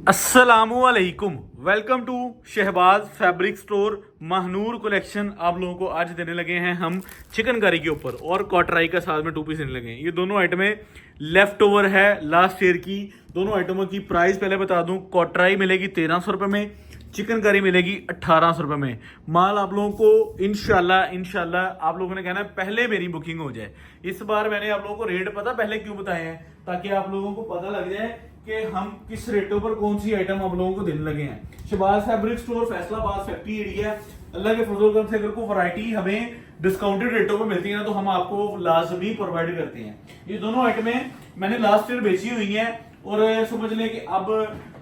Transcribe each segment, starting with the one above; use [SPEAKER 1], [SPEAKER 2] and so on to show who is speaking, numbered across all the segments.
[SPEAKER 1] अस्सलामुअलैकुम, welcome to Shahbaz fabric store Mahnoor collection. आप लोगों को आज देने लगे हैं हम चिकनकारी के ऊपर और कॉटराई का साथ में 2 पीस देने लगे हैं। ये दोनों आइटमें लेफ्ट ओवर है लास्ट ईयर की। दोनों आइटमों की प्राइस पहले बता दूं, कॉटराई मिलेगी 1300 रुपये में, चिकनकारी मिलेगी 1800 रुपये में। माल आप लोगों को इंशाल्लाह आप लोगों ने कहना है पहले मेरी बुकिंग हो जाए। इस बार मैंने आप लोगों को रेट पता पहले क्यों बताए हैं, ताकि आप लोगों को पता लग जाए कि हम किस रेटों पर कौन सी आइटम आप लोगों को देने लगे हैं। Shahbaz fabric store Faisalabad factory area. अल्लाह के फजल से अगर कोई वैरायटी हमें डिस्काउंटेड रेटों पर मिलती है ना, तो हम आपको लाजमी प्रोवाइड करते हैं। ये दोनों आइटमें मैंने लास्ट ईयर बेची हुई हैं और समझ लें कि अब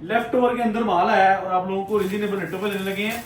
[SPEAKER 1] लेफ्ट ओवर के अंदर माल आया है और आप लोगों को रिजनेबल रेटों पर लेने लगे हैं।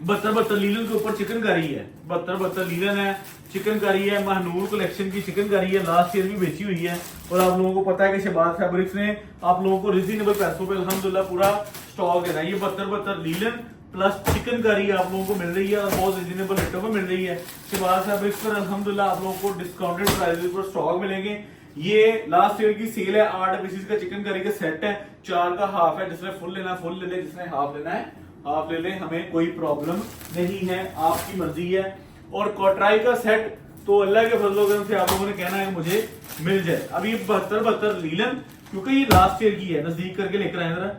[SPEAKER 1] 72 लीलन के ऊपर चिकनकारी है, 72 लीलन है, चिकनकारी है, महानूर कलेक्शन की चिकनकारी है, लास्ट ईयर भी बेची हुई है। और आप लोगों को पता है कि शहबाज फैब्रिक्स ने आप लोगों को रिजनेबल पैसों पे अल्हम्दुलिल्लाह पूरा स्टॉक देना है। ये 72 लीलन प्लस चिकनकारी आप लोगों को मिल रही है और बहुत रिजनेबल रेटों में मिल रही है। शहबाज फैब्रिक्स पर अल्हम्दुलिल्लाह आप लोगों को डिस्काउंटेड प्राइस पर स्टॉक मिलेंगे। ये लास्ट ईयर की सेल है। 8 पीसेस का चिकनकारी का सेट है, 4 का हाफ है। जिसने फुल लेना फुल ले ले, जिसने हाफ लेना है हाफ ले ले, हमें कोई प्रॉब्लम नहीं है, आपकी मर्जी है। और कॉटराई का सेट तो अल्लाह के फजल से आप लोगों ने कहना है मुझे मिल जाए। अब ये 72 लीलन, क्योंकि ये लास्ट ईयर की है, नजदीक करके लेकर आए जरा।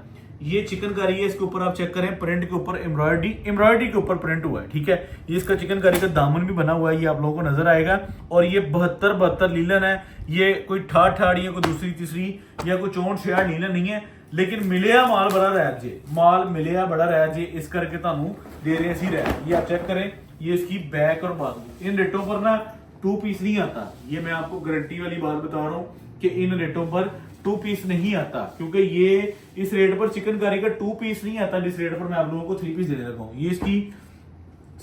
[SPEAKER 1] ये चिकनकारी है, इसके ऊपर आप चेक करें, प्रिंट के ऊपर एम्ब्रॉयडरी के ऊपर प्रिंट हुआ है, ठीक है। ये इसका चिकनकारी का दामन भी बना हुआ है, ये आप लोगों को नजर आएगा। और ये 72 लीलन है। ये कोई ठाड़ या कोई दूसरी तीसरी या कोई 64 लीलन नहीं है, लेकिन मिलिया माल बड़ा रैज जे, माल मिलिया बड़ा रैज जे, इस करके तानू दे रहे सी रैज। ये आप चेक करें, ये इसकी बैक और बाजू। इन रेटों पर ना 2 पीस नहीं आता, ये मैं आपको गारंटी वाली बात बता रहा हूँ कि इन रेटों पर 2 पीस नहीं आता, क्योंकि ये इस रेट पर चिकनकारी का 2 पीस नहीं आता जिस रेट पर मैं आप लोगों को 3 पीस देने लगा हूँ। ये इसकी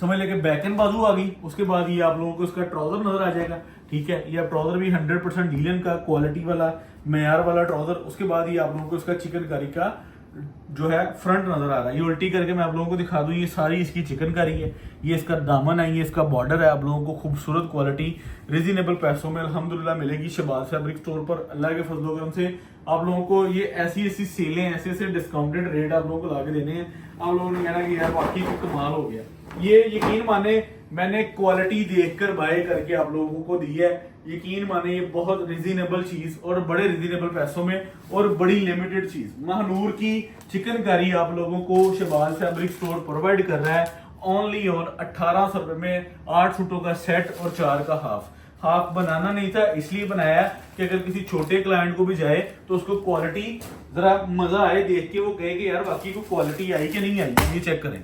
[SPEAKER 1] समझ लेके बैक एंड बाजू आ गई। उसके बाद ये आप लोगों को इसका ट्राउजर नजर आ जाएगा, ठीक है। ये ट्राउजर भी 100% लीलन का क्वालिटी वाला मेयार वाला ट्राउजर। उसके बाद ये आप लोगों को इसका चिकनकारी का जो है फ्रंट नजर आ रहा है। ये उल्टी करके मैं आप लोगों को दिखा दूं, ये सारी इसकी चिकनकारी है। ये इसका दामन है, ये इसका बॉर्डर है। आप लोगों को खूबसूरत क्वालिटी रिजनेबल पैसों में अल्हम्दुलिल्लाह मिलेगी शहबाज फैब्रिक स्टोर पर। अल्लाह के फजल करम से आप लोगों को ये ऐसी सेलें, ऐसे डिस्काउंटेड रेट आप लोगों को ला के देने हैं। आप लोगों ने कहना कि यार वाकई कमाल हो गया। ये यकीन माने मैंने क्वालिटी देखकर बाय करके आप लोगों को दी है। यकीन माने ये बहुत रिजनेबल चीज और बड़े रिजनेबल पैसों में और बड़ी लिमिटेड चीज महानूर की चिकनकारी आप लोगों को शहबाज फैब्रिक स्टोर प्रोवाइड कर रहा है ओनली और 1800 रुपए में। 8 सूटों का सेट और 4 का हाफ बनाना नहीं था, इसलिए बनाया कि अगर किसी छोटे क्लाइंट को भी जाए तो उसको क्वालिटी जरा मजा आए देख के, वो कहे कि यार बाकी को क्वालिटी आई कि नहीं आई। ये चेक करें,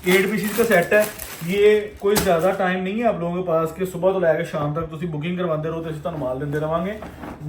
[SPEAKER 1] 8 पीसेस का सेट है। ये कोई ज्यादा टाइम नहीं है आप लोगों के पास कि सुबह तो लेकर शाम तक तुम बुकिंग करवाते रहो तो इसी तरह माल देते रहोगे।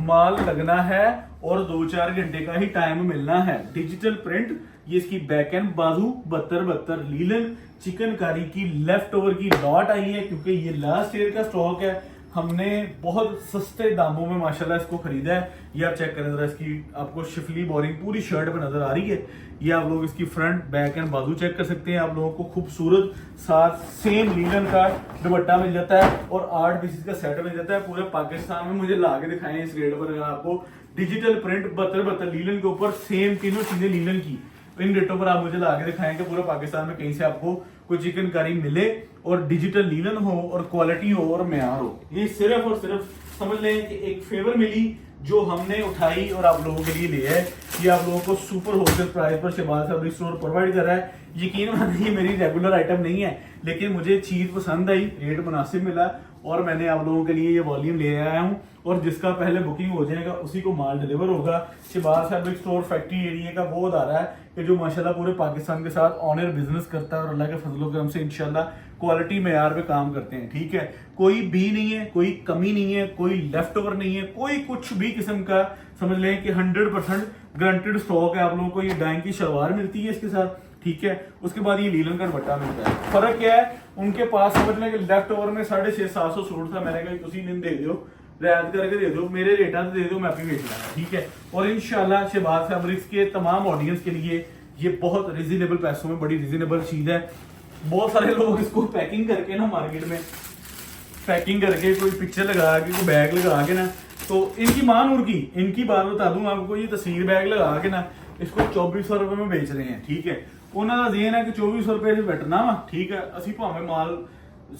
[SPEAKER 1] माल लगना है और 2-4 घंटे का ही टाइम मिलना है। डिजिटल प्रिंट, ये इसकी बैक एंड बाजू 72 लीलन चिकनकारी की लेफ्ट ओवर की लॉट आई है, क्योंकि ये लास्ट ईयर का स्टॉक है। हमने बहुत सस्ते दामों में माशाल्लाह इसको खरीदा है। ये आप चेक करें जरा, इसकी आपको शिफली बोरिंग पूरी शर्ट पे नजर आ रही है। ये आप लोग इसकी फ्रंट बैक एंड बाजू चेक कर सकते हैं। आप लोगों को खूबसूरत साथ सेम लीलन का दुपट्टा मिल जाता है और 8 पीसेस का सेट मिल जाता है। पूरे पाकिस्तान में मुझे ला के दिखाएं इस रेट पर आपको डिजिटल प्रिंट 72 लीलन के ऊपर सेम तीनों चीजें लीलन की, इन रेटों पर आप मुझे ला के दिखाएं कि पूरे पाकिस्तान में कहीं से आपको कोई चिकनकारी मिले और डिजिटल लीलन हो और क्वालिटी हो और मेयार हो। ये सिर्फ और सिर्फ समझ लें कि एक फेवर मिली जो हमने उठाई और आप लोगों के लिए ले है। ये आप लोगों को सुपर होलसेल प्राइस पर शहबाज फैब्रिक स्टोर प्रोवाइड कर रहा है। यकीन मानिए ये मेरी रेगुलर आइटम नहीं है, लेकिन मुझे चीज पसंद आई, रेट मुनासिब मिला और मैंने आप लोगों के लिए ये वॉल्यूम ले आया हूँ। और जिसका पहले बुकिंग हो जाएगा उसी को माल डिलीवर होगा। Shahbaz fabric store factory area का वो अदारा है कि जो माशाल्लाह पूरे पाकिस्तान के साथ ऑनर बिजनेस करता है और अल्लाह के फजल करम से इंशाल्लाह क्वालिटी मेयार पे काम करते हैं, ठीक है। कोई भी नहीं है, कोई कमी नहीं है, कोई लेफ्ट ओवर नहीं है, कोई कुछ भी किस्म का, समझ लें कि 100% गारंटेड स्टॉक है। आप लोगों को ये डाइंग की शलवार मिलती है इसके साथ, ठीक है। उसके बाद ये लीलन का दुपट्टा मिलता है। फर्क क्या है उनके पास, समझ लें कि लेफ्ट ओवर में 650-700 सूट था, मैंने कहा उसी दिन दे दो, रियायत करके दे दो, मेरे रेटा दे दो, मैं भी बेच लूंगा, ठीक है। और इंशाल्लाह शहबाज फैब्रिक्स के तमाम ऑडियंस के लिए ये बहुत रिजनेबल पैसों में बड़ी रिजनेबल चीज है। बहुत सारे लोग इसको पैकिंग करके ना मार्केट में पैकिंग करके कोई पिक्चर लगा के कोई बैग लगा के ना तो इनकी महानूर की इनकी बात बता दूं आपको, ये तस्वीर बैग लगा के ना इसको 2400 रुपए में बेच रहे हैं, ठीक है। उन्होंने जेन है कि 2400 रुपए बेटना वा, ठीक है। असि भावे माल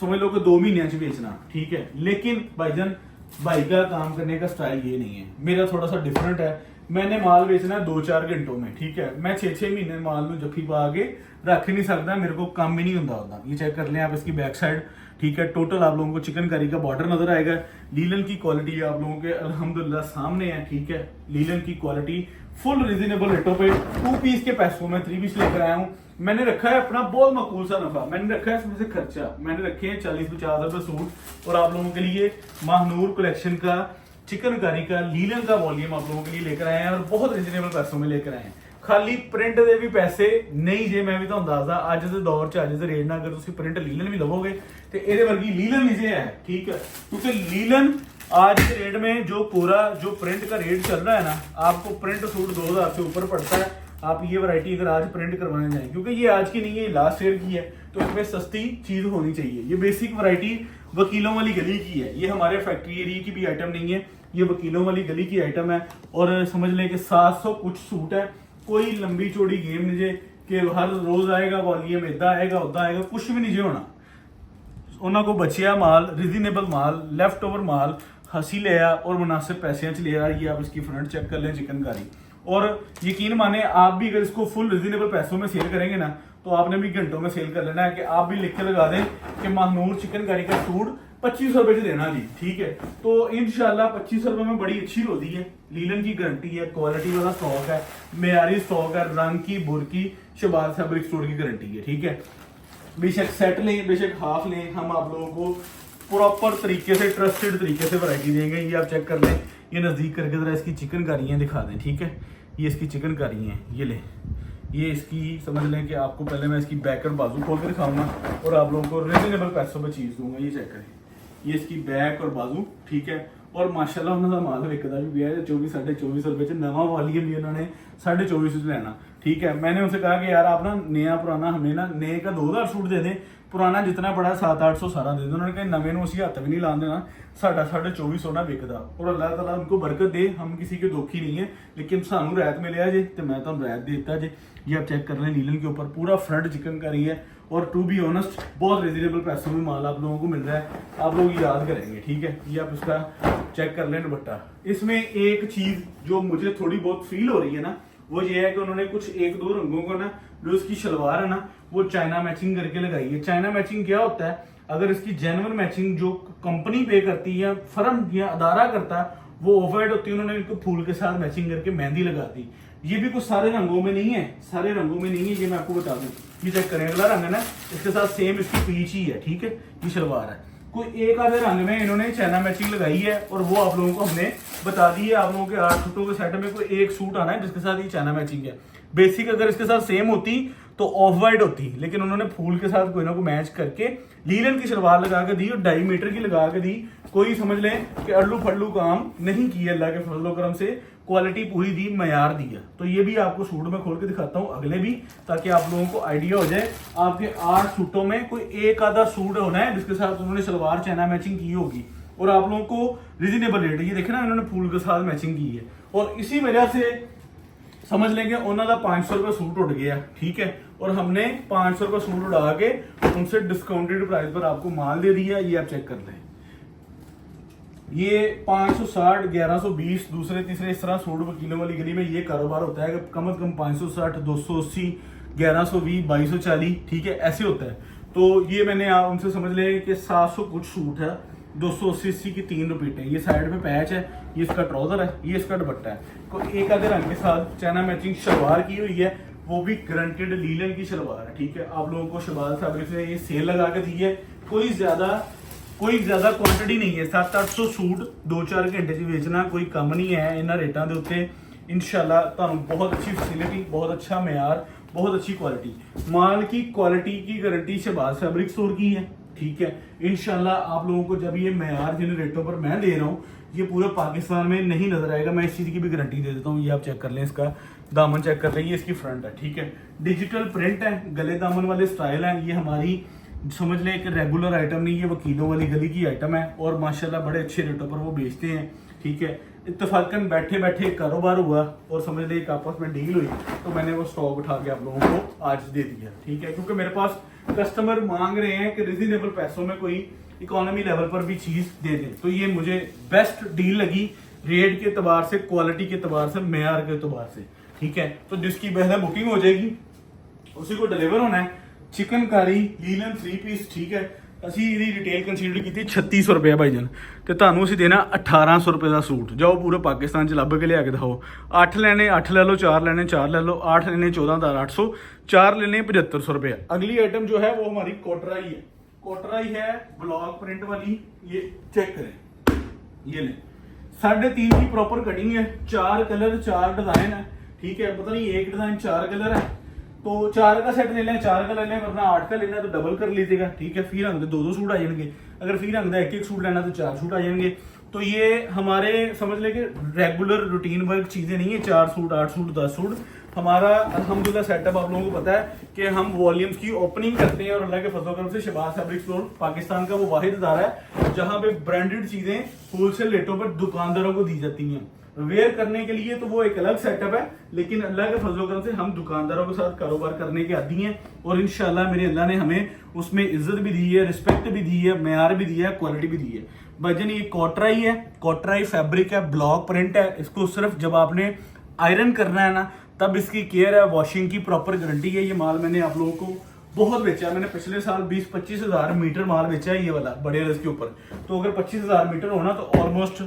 [SPEAKER 1] समझ लो कि 2 महीनों च बेचना, ठीक है। लेकिन भाईजान भाई का काम करने का स्टाइल ये नहीं है, मेरा थोड़ा सा डिफरेंट है। मैंने माल बेचना है 2-4 घंटों में, ठीक है। मैं 6-6 महीने माल में जफ्फी पा के रख नहीं सकता, मेरे को काम भी नहीं होता। ये चेक कर लें आप इसकी बैक साइड, ठीक है। टोटल आप लोगों को चिकनकारी का बॉर्डर नजर आएगा। लीलन की क्वालिटी आप लोगों के अल्हम्दुलिल्लाह सामने है, ठीक है। लीलन की क्वालिटी फुल रिजनेबल रेटों पे 2 पीस के पैसों में 3 पीस लेकर आया हूँ। मैंने रखा है अपना बहुत मकबूल सा नफा, मैंने रखा है इसमें से खर्चा, मैंने रखे हैं 40-50 रुपए सूट। और आप लोगों के लिए महानूर कलेक्शन का चिकनकारी का लीलन का वॉल्यूम आप लोगों के लिए लेकर आए हैं और बहुत रिजनेबल पैसों में लेकर आए हैं। खाली प्रिंट ਦੇ ਵੀ ਪੈਸੇ ਨਹੀਂ ਜੇ ਮੈਂ ਵੀ ਤੁਹਾਨੂੰ ਦੱਸਦਾ ਅੱਜ ਦੇ ਦੌਰ 'ਚ ਅੱਜ ਦੇ ਰੇਟ ਨਾਲ ਅਗਰ ਤੁਸੀਂ ਪ੍ਰਿੰਟ ਲੀਲਨ ਵੀ ਲਵੋਗੇ ਤੇ ਇਹਦੇ ਵਰਗੀ ਲੀਲਨ ਨਹੀਂ ਜੇ ਹੈ, ठीक है। क्योंकि लीलन आज के रेट में जो कोरा जो प्रिंट का रेट चल रहा है ना, आपको प्रिंट सूट 2000 से ऊपर पड़ता है। आप ये वैरायटी अगर आज प्रिंट करवाने जाएं, क्योंकि ये आज की नहीं है, ये लास्ट ईयर की है, तो इसमें सस्ती चीज होनी चाहिए। ये बेसिक वैरायटी वकीलों वाली गली की है, ये हमारे फैक्ट्री एरिया की भी आइटम नहीं है, ये वकीलों वाली गली की आइटम है। और समझ लें कि 700 कुछ सूट है, कोई लंबी चौड़ी गेम नहीं जे कि हर रोज आएगा वॉल्यूम इदा आएगा उदा आएगा, कुछ भी नहीं जे होना। उन्होंने को बचिया माल रिजनेबल माल लेफ्ट ओवर माल हंसी लिया और मुनासिब पैसे च लिया। ये आप इसकी फ्रंट चेक कर लें चिकनकारी, और यकीन माने आप भी अगर इसको फुल रिजनेबल पैसों में सेल करेंगे ना, तो आपने भी घंटों में सेल कर लेना है। कि आप भी लिख के लगा दें कि महानूर चिकनकारी का सूट 2500 रुपए से देना जी, ठीक है। तो इंशाल्लाह 2500 रुपए में बड़ी अच्छी रोती है। लीलन की गारंटी है, क्वालिटी वाला स्टॉक है, मेयारी स्टॉक है, रंग की बुरकी शहबाज फैब्रिक स्टोर की गारंटी है, ठीक है। बेशक सेट लें बेशक हाफ लें, हम आप लोगों को प्रॉपर तरीके से ट्रस्टेड तरीके से वैरायटी देंगे। ये आप चेक कर लें, ये नज़दीक करके ज़रा इसकी चिकनकारियाँ दिखा दें, ठीक है। ये इसकी चिकनकारी हैं, ये लें, ये इसकी समझ लें कि आपको पहले मैं इसकी बैक और बाजू खोल के दिखाऊंगा और आप लोगों को रिजनेबल पैसों पर चीज़ दूंगा। ये चेक करें, ये इसकी बैक और बाजू, ठीक है। और माशाल्लाह उन्होंने माल विकदा भी पिया है 24-24.5 रुपए च नवा वॉल्यूम भी उन्होंने 24.5 लेना, ठीक है। मैंने उनसे कहा कि यार आप ना नया पुराना हमें ना नए का 2000 सूट दे दें, पुराना जितना पड़ा 700-800 सारा दे दें। उन्होंने कहा नवे ਨੂੰ ਅਸੀਂ हत्थ भी नहीं लाने देना, साढ़ा 2450 ना विकदा। और अल्लाह ताला उनको बरकत दे, हम किसी के दोखी नहीं है, लेकिन सानू रैत मिले जे तो मैं तुम रैत दे दिता जे। ये आप चेक कर लें, लीलन के ऊपर पूरा फ्रंट चिकनकारी है और टू बी ऑनेस्ट बहुत रिजनेबल पैसों में माल आप लोगों को मिल रहा है, आप लोग याद करेंगे, ठीक है। ये आप इसका चेक कर लें दुपट्टा। इसमें एक चीज जो मुझे थोड़ी बहुत फील हो रही है ना, वो ये है कि उन्होंने कुछ 1-2 रंगों को ना, जो इसकी शलवार है ना, वो चाइना मैचिंग करके लगाई है। चाइना मैचिंग क्या होता है, अगर इसकी जेन्युइन मैचिंग जो कंपनी पे करती है या फर्म या अदारा करता है, वो ऑफ वाइट होती है, उन्होंने इनको फूल के साथ मैचिंग करके मेहंदी लगा दी। ये भी कुछ सारे रंगों में नहीं है, सारे रंगों में नहीं है, ये मैं आपको बता दूं। ये चेक करें, अगला रंग है ना, इसके साथ सेम इसकी पीच ही है, ठीक है। ये शलवार है, कोई एक आधे रंग में इन्होंने चाइना मैचिंग लगाई है और वो आप लोगों को हमने बता दी है। आप लोगों के 8 सूटों के सेट में कोई एक सूट आना है जिसके साथ ये चाइना मैचिंग है। बेसिक अगर इसके साथ सेम होती तो ऑफ वाइट होती, लेकिन उन्होंने फूल के साथ कोई ना कोई मैच करके लीलन की शलवार लगा के दी और 2.5 मीटर की लगा के दी। कोई समझ लें कि अल्लू फल्लू काम नहीं किया, अल्लाह के फजल करम से क्वालिटी पूरी दी, मयार दिया। तो ये भी आपको सूट में खोल के दिखाता हूँ अगले भी, ताकि आप लोगों को आइडिया हो जाए। आपके 8 सूटों में कोई एक आधा सूट होना है जिसके साथ उन्होंने शलवार चाइना मैचिंग की होगी और आप लोगों को रिजनेबल रेट। ये देखे ना, इन्होंने फूल के साथ मैचिंग की है और इसी वजह से समझ लेंगे उन्होंने 500 रुपये सूट उड़ गया, ठीक है। और हमने 500 रुपये सूट उड़ा के उनसे डिस्काउंटेड प्राइस पर आपको माल दे दिया। ये आप चेक कर लें, ये 560, 1120 दूसरे तीसरे इस तरह सूट वकीलों वाली गली में ये कारोबार होता है कि कम से कम 560, 280, 1120, 2240, ठीक है, ऐसे होता है। तो ये मैंने उनसे समझ लिया कि 700 कुछ सूट है, 280 की 3 रिपीट है। ये साइड पे पैच है, ये इसका ट्राउजर है, ये इसका दुपट्टा है। कोई एक आधे रंग के साथ चाइना मैचिंग शलवार की हुई है, वो भी गारंटेड लीलन की शलवार है, ठीक है। आप लोगों को शहबाज फैब्रिक से ये सेल लगा के दी है, कोई ज्यादा क्वांटिटी नहीं है। 700-800 सूट 2-4 घंटे च बेचना कोई कम नहीं है इन्होंने रेटों के उत्ते। इंशाल्लाह तुहानू बहुत अच्छी फैसिलिटी, बहुत अच्छा म्यार, बहुत अच्छी क्वालिटी। माल की क्वालिटी की गारंटी शहबाज फैब्रिक स्टोर की है, ठीक है। इंशाल्लाह आप लोगों को जब ये म्यार जिन रेटों पर मैं दे रहा हूँ ये पूरे पाकिस्तान में नहीं नजर आएगा, मैं इस चीज़ की भी गारंटी दे देता हूँ। ये आप चेक कर लें, इसका दामन चेक कर लें, ये इसकी फ्रंट है, ठीक है। डिजिटल प्रिंट है, गले दामन वाले स्टाइल है। ये हमारी समझ लें कि रेगुलर आइटम नहीं, ये वकीलों वाली गली की आइटम है और माशाल्लाह बड़े अच्छे रेटों पर वो बेचते हैं, ठीक है। इत्तेफाकन बैठे बैठे कारोबार हुआ और समझ ले एक आपस में डील हुई, तो मैंने वो स्टॉक उठा के आप लोगों को आज दे दिया, ठीक है। क्योंकि मेरे पास कस्टमर मांग रहे हैं कि रिजनेबल पैसों में कोई इकोनॉमी लेवल पर भी चीज दे दें, तो ये मुझे बेस्ट डील लगी रेट के एतबार से, क्वालिटी के एतबार से, मेयार के एतबार से, ठीक है। तो जिसकी पहले बुकिंग हो जाएगी उसी को डिलीवर होना है। चिकनकारी लीलन 3 पीस, ठीक है। ਅਸੀਂ ਇਹਦੀ ਰਿਟੇਲ ਕੰਸੀਡਰ ਕੀਤੀ 3600 ਰੁਪਏ ਭਾਈਜਾਨ, ਤੇ ਤੁਹਾਨੂੰ ਅਸੀਂ ਦੇਣਾ 1800 ਰੁਪਏ ਦਾ ਸੂਟ। ਜਾਓ ਪੂਰੇ ਪਾਕਿਸਤਾਨ 'ਚ ਲੱਭ ਕੇ ਲਿਆ ਕੇ ਦਿਖਾਓ। 8 ਲੈਣੇ 8 ਲੈ ਲਓ, 4 ਲੈਣੇ 4 ले लो, 8 लेने 14,800, 4 लेने 7500 रुपये। अगली आइटम जो है वो हमारी कोटराई है। कोटराई है ब्लॉक प्रिंट वाली, ये चेक करें, ये लें 3.5 की प्रॉपर कटिंग है, 4 कलर 4 डिजाइन है, ठीक है। पता नहीं एक डिजाइन 4 कलर है, तो 4 का सेट ले लें, 4 का ले लें, वरना 8 का लेना है तो डबल कर लीजिएगा, ठीक है। फिर रंग 2-2 सूट आ जाएंगे। अगर फिर रंग 1-1 सूट लेना तो 4 सूट आ जाएंगे। तो ये हमारे समझ लें कि रेगुलर रूटीन वर्क चीजें नहीं है, 4 सूट 8 सूट 10 सूट। हमारा अल्हम्दुलिल्लाह सेटअप आप लोगों को पता है कि हम वॉल्यूम्स की ओपनिंग करते हैं, और अल्लाह के फजल करम से शहबाज फैब्रिक स्टोर पाकिस्तान का वो वाहिद इदारा है जहां पे ब्रांडेड चीजें होलसेल रेटों पर दुकानदारों को दी जाती हैं। वेयर करने के लिए तो वो एक अलग सेटअप है, लेकिन अल्लाह के फजल करम से हम दुकानदारों के साथ कारोबार करने के आदी हैं, और इंशाल्लाह मेरे अल्लाह ने हमें उसमें इज्जत भी दी है, रिस्पेक्ट भी दी है, मेयार भी दिया है, क्वालिटी भी दी है। भाईजान ये कोटराई है, कोटराई फैब्रिक है, ब्लॉक प्रिंट है। इसको सिर्फ जब आपने आयरन करना है ना तब इसकी केयर है, वॉशिंग की प्रॉपर गारंटी है। ये माल मैंने आप लोगों को बहुत बेचा है, मैंने पिछले साल 20-25 हज़ार मीटर माल बेचा है, ये वाला बड़े रस के ऊपर। तो अगर 25,000 मीटर होना तो ऑलमोस्ट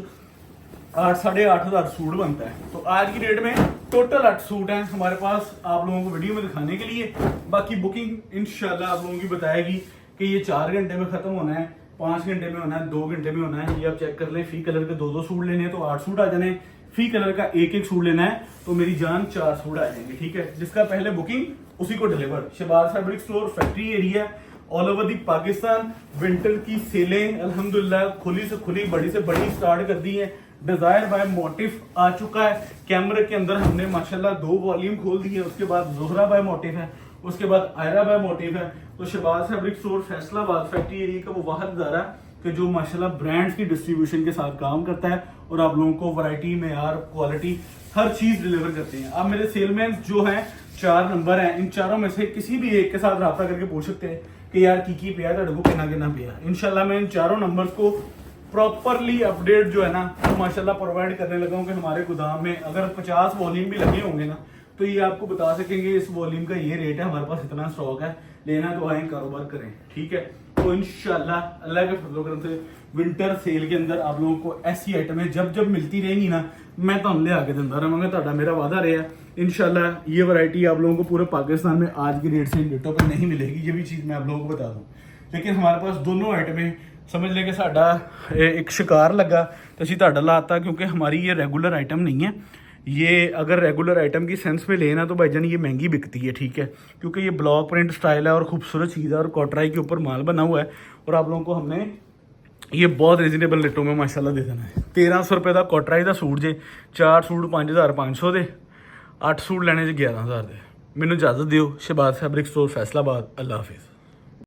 [SPEAKER 1] 8-8,500 सूट बनता है। तो आज की डेट में टोटल 8 सूट हैं हमारे पास आप लोगों को वीडियो में दिखाने के लिए। बाकी बुकिंग इंशाल्लाह आप लोगों की बताएगी कि ये 4 घंटे में खत्म होना है, 5 घंटे में होना है, 2 घंटे में होना है। ये आप चेक कर ले। फी कलर के 2-2 सूट लेने हैं तो 8 सूट आ जाने, फी कलर का 1-1 सूट लेना है तो मेरी जान 4 सूट आ जाएंगे, ठीक है। जिसका पहले बुकिंग उसी को deliver. Shahbaz fabric store factory area all over the Pakistan. Winter की सेलें अल्हम्दुलिल्लाह खुली से खुली, बड़ी से बड़ी स्टार्ट कर दी है। डिजायर बाय मोटिफ आ चुका है। कैमरे के अंदर हमने माशाल्लाह 2 वॉल्यूम खोल दिए। उसके बाद जोहरा बाय मोटिफ है, उसके बाद आयरा बाय मोटिफ है। तो Shahbaz fabric store Faisalabad factory area का वो वाहिद इदारा है कि जो माशाल्लाह ब्रांड्स की डिस्ट्रीब्यूशन के साथ काम करता है, और आप लोगों को वैरायटी, मेयार, क्वालिटी हर चीज डिलीवर करते हैं। आप मेरे सेलमैन जो हैं 4 नंबर हैं, इन चारों में से किसी भी एक के साथ रब्ता करके पूछ सकते हैं कि यार की पिया तो कितना पिया। इंशाल्लाह मैं इन चारों नंबर्स को प्रॉपरली अपडेट जो है ना वो माशाल्लाह प्रोवाइड करने लगा हूँ कि हमारे गोदाम में अगर 50 वॉल्यूम भी लगे होंगे ना तो ये आपको बता सकेंगे इस वॉल्यूम का ये रेट है, हमारे पास इतना स्टॉक है, लेना तो आए कारोबार करें, ठीक है। तो इंशाल्लाह अल्लाह के फजल करम से विंटर सेल के अंदर आप लोगों को ऐसी आइटमें जब जब मिलती रहेंगी ना मैं तो ले आके दिंदा रहांगा, तुहाडा मेरा वादा रहा है। इंशाल्लाह ये वैरायटी आप लोगों को पूरे पाकिस्तान में आज की रेट से इन रेटों पर नहीं मिलेगी, ये भी चीज़ मैं आप लोगों को बता दूँ। लेकिन हमारे पास दोनों आइटमें समझ लें कि साडा एक शिकार लगा तो असी तुहाडा लाता, क्योंकि हमारी ये रेगुलर आइटम नहीं है। ये अगर रेगुलर आइटम की सेंस में लेना तो भाईजान ये महंगी बिकती है, ठीक है, क्योंकि ये ब्लॉक प्रिंट स्टाइल है और खूबसूरत चीज़ है और कोटराई के ऊपर माल बना हुआ है। और आप लोगों को हमने ये बहुत रीजनेबल रेटों में माशाल्लाह दे देना है। 1300 रुपये का कोटराई का सूट जे, 4 सूट 5,500 दे, 8 सूट लेने 11,000 दे। मैनू इजाजत दियो। Shahbaz fabric store Faisalabad. अल्लाह हाफिज़।